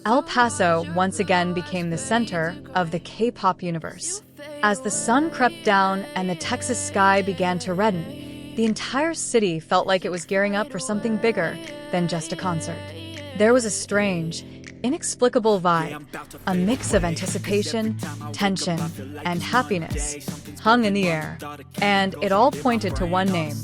El Paso once again became the center of the K-pop universe. As the sun crept down and the Texas sky began to redden, the entire city felt like it was gearing up for something bigger than just a concert. There was a strange, inexplicable vibe, a mix of anticipation, tension, and happiness hung in the air, and it all pointed to one name,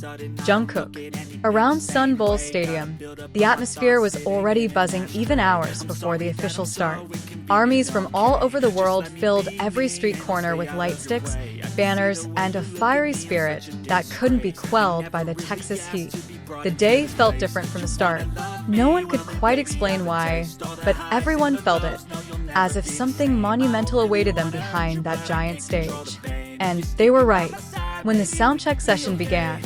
Jungkook. Around Sun Bowl Stadium, the atmosphere was already buzzing even hours before the official start. Armies from all over the world filled every street corner with light sticks, banners, and a fiery spirit that couldn't be quelled by the Texas heat. The day felt different from the start. No one could quite explain why, but everyone felt it, as if something monumental awaited them behind that giant stage. And they were right. When the soundcheck session began,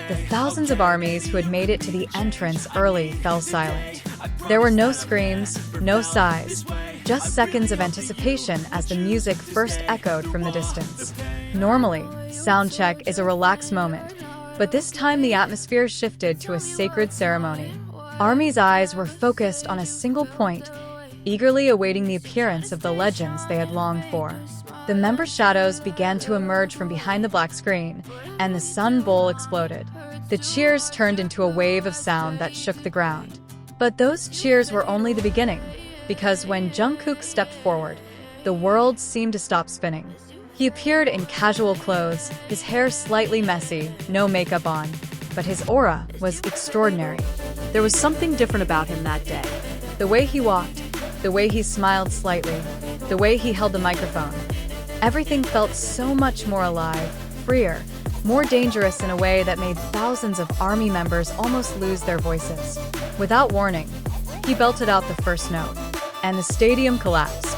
the thousands of armies who had made it to the entrance early fell silent. There were no screams, no sighs, just seconds of anticipation as the music first echoed from the distance. Normally, soundcheck is a relaxed moment, but this time the atmosphere shifted to a sacred ceremony. Army's eyes were focused on a single point, eagerly awaiting the appearance of the legends they had longed for. The member shadows began to emerge from behind the black screen, and the Sun Bowl exploded. The cheers turned into a wave of sound that shook the ground. But those cheers were only the beginning, because when Jungkook stepped forward, the world seemed to stop spinning. He appeared in casual clothes, his hair slightly messy, no makeup on, but his aura was extraordinary. There was something different about him that day. The way he walked, the way he smiled slightly, the way he held the microphone. Everything felt so much more alive, freer, more dangerous in a way that made thousands of army members almost lose their voices. Without warning, he belted out the first note, and the stadium collapsed.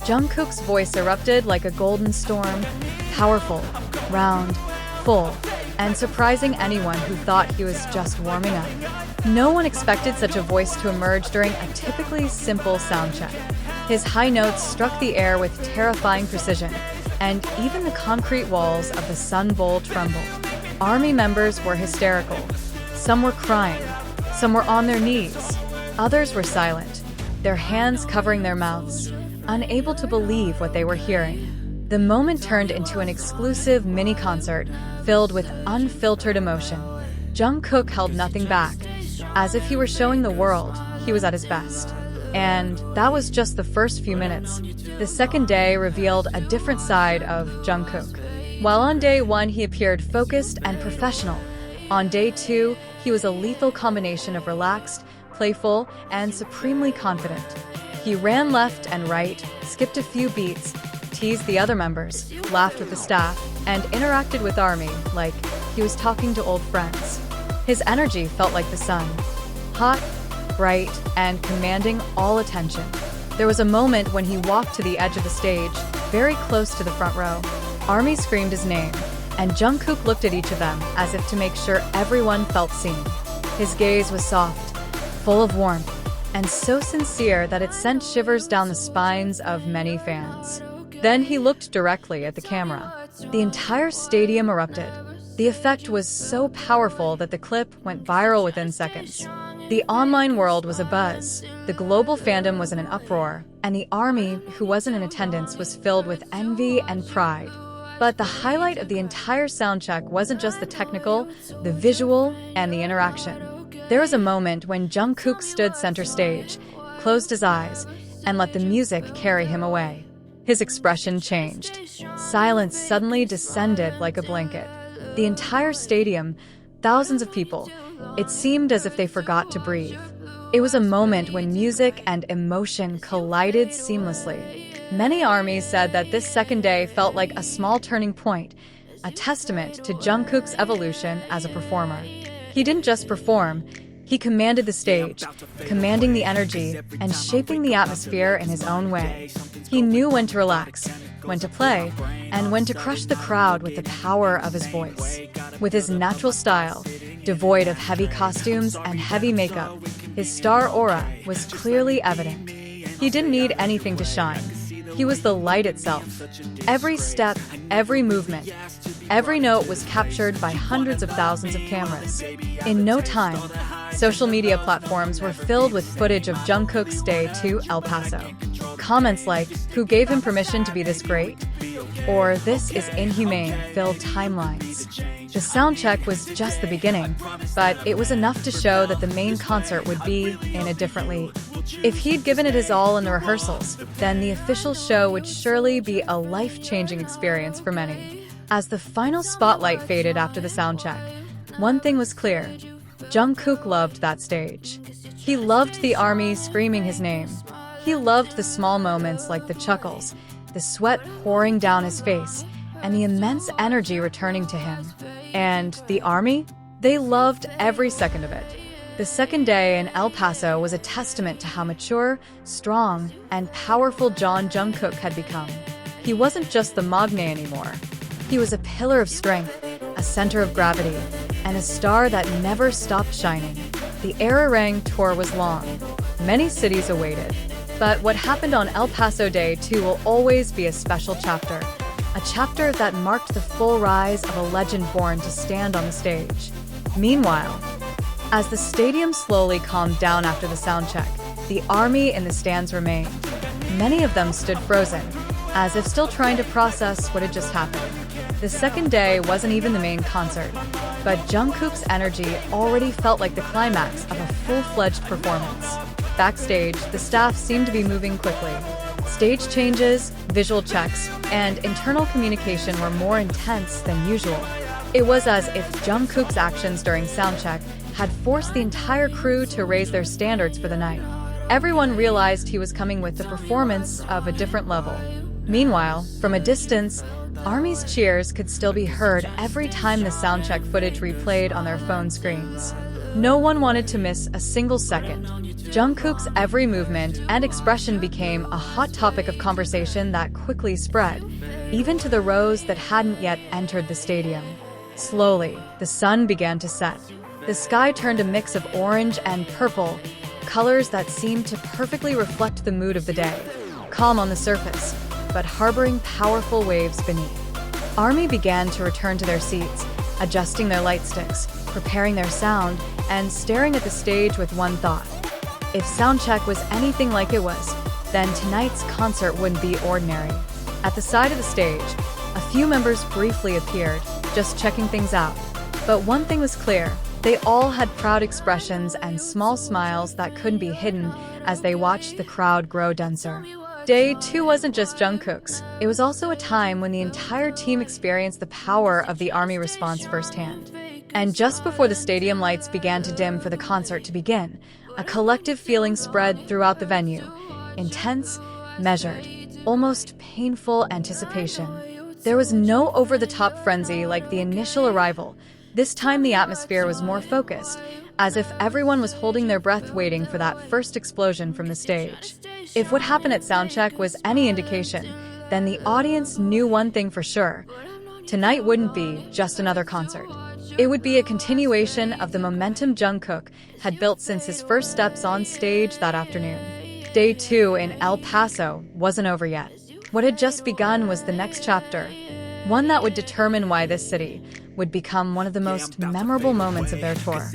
Jungkook's voice erupted like a golden storm, powerful, round, full, and surprising anyone who thought he was just warming up. No one expected such a voice to emerge during a typically simple soundcheck. His high notes struck the air with terrifying precision, and even the concrete walls of the Sun Bowl trembled. Army members were hysterical. Some were crying, some were on their knees, others were silent, their hands covering their mouths, unable to believe what they were hearing. The moment turned into an exclusive mini-concert filled with unfiltered emotion. Jungkook held nothing back, as if he were showing the world he was at his best. And that was just the first few minutes. The second day revealed a different side of Jungkook. While on day one he appeared focused and professional, on day two he was a lethal combination of relaxed, playful, and supremely confident. He ran left and right, skipped a few beats, teased the other members, laughed with the staff, and interacted with Army like he was talking to old friends. His energy felt like the sun, hot, bright, and commanding all attention. There was a moment when he walked to the edge of the stage, very close to the front row. Army screamed his name, and Jungkook looked at each of them as if to make sure everyone felt seen. His gaze was soft, full of warmth, and so sincere that it sent shivers down the spines of many fans. Then he looked directly at the camera. The entire stadium erupted. The effect was so powerful that the clip went viral within seconds. The online world was abuzz, the global fandom was in an uproar, and the army, who wasn't in attendance, was filled with envy and pride. But the highlight of the entire soundcheck wasn't just the technical, the visual, and the interaction. There was a moment when Jungkook stood center stage, closed his eyes, and let the music carry him away. His expression changed. Silence suddenly descended like a blanket. The entire stadium, thousands of people, it seemed as if they forgot to breathe. It was a moment when music and emotion collided seamlessly. Many armies said that this second day felt like a small turning point, a testament to Jungkook's evolution as a performer. He didn't just perform, he commanded the stage, commanding the energy and shaping the atmosphere in his own way. He knew when to relax, when to play, and when to crush the crowd with the power of his voice. With his natural style, Devoid of heavy costumes and heavy makeup, his star aura was clearly evident. He didn't need anything to shine. He was the light itself. Every step, every movement, every note was captured by hundreds of thousands of cameras. In no time, social media platforms were filled with footage of Jungkook's day to El Paso. Comments like, "Who gave him permission to be this great?" or "This is inhumane" filled timelines. The soundcheck was just the beginning, but it was enough to show that the main concert would be in a different league. If he'd given it his all in the rehearsals, then the official show would surely be a life-changing experience for many. As the final spotlight faded after the soundcheck, one thing was clear. Jungkook loved that stage. He loved the army screaming his name. He loved the small moments like the chuckles, the sweat pouring down his face, and the immense energy returning to him. And the army? They loved every second of it. The second day in El Paso was a testament to how mature, strong, and powerful Jungkook had become. He wasn't just the magne anymore. He was a pillar of strength, a center of gravity, and a star that never stopped shining. The Arirang tour was long. Many cities awaited. But what happened on El Paso Day 2 will always be a special chapter. A chapter that marked the full rise of a legend born to stand on the stage. Meanwhile, as the stadium slowly calmed down after the soundcheck, the army in the stands remained. Many of them stood frozen, as if still trying to process what had just happened. The second day wasn't even the main concert, but Jungkook's energy already felt like the climax of a full-fledged performance. Backstage, the staff seemed to be moving quickly. Stage changes, visual checks, and internal communication were more intense than usual. It was as if Jungkook's actions during soundcheck had forced the entire crew to raise their standards for the night. Everyone realized he was coming with the performance of a different level. Meanwhile, from a distance, ARMY's cheers could still be heard every time the soundcheck footage replayed on their phone screens. No one wanted to miss a single second. Jungkook's every movement and expression became a hot topic of conversation that quickly spread, even to the rows that hadn't yet entered the stadium. Slowly, the sun began to set. The sky turned a mix of orange and purple, colors that seemed to perfectly reflect the mood of the day. Calm on the surface, but harboring powerful waves beneath. ARMY began to return to their seats, adjusting their light sticks, preparing their sound, and staring at the stage with one thought. If soundcheck was anything like it was, then tonight's concert wouldn't be ordinary. At the side of the stage, a few members briefly appeared, just checking things out. But one thing was clear. They all had proud expressions and small smiles that couldn't be hidden as they watched the crowd grow denser. Day 2 wasn't just Jungkook's. It was also a time when the entire team experienced the power of the ARMY response firsthand. And just before the stadium lights began to dim for the concert to begin, a collective feeling spread throughout the venue. Intense, measured, almost painful anticipation. There was no over-the-top frenzy like the initial arrival. This time the atmosphere was more focused, as if everyone was holding their breath waiting for that first explosion from the stage. If what happened at soundcheck was any indication, then the audience knew one thing for sure. Tonight wouldn't be just another concert. It would be a continuation of the momentum Jungkook had built since his first steps on stage that afternoon. Day 2 in El Paso wasn't over yet. What had just begun was the next chapter, one that would determine why this city would become one of the most memorable moments of their tour.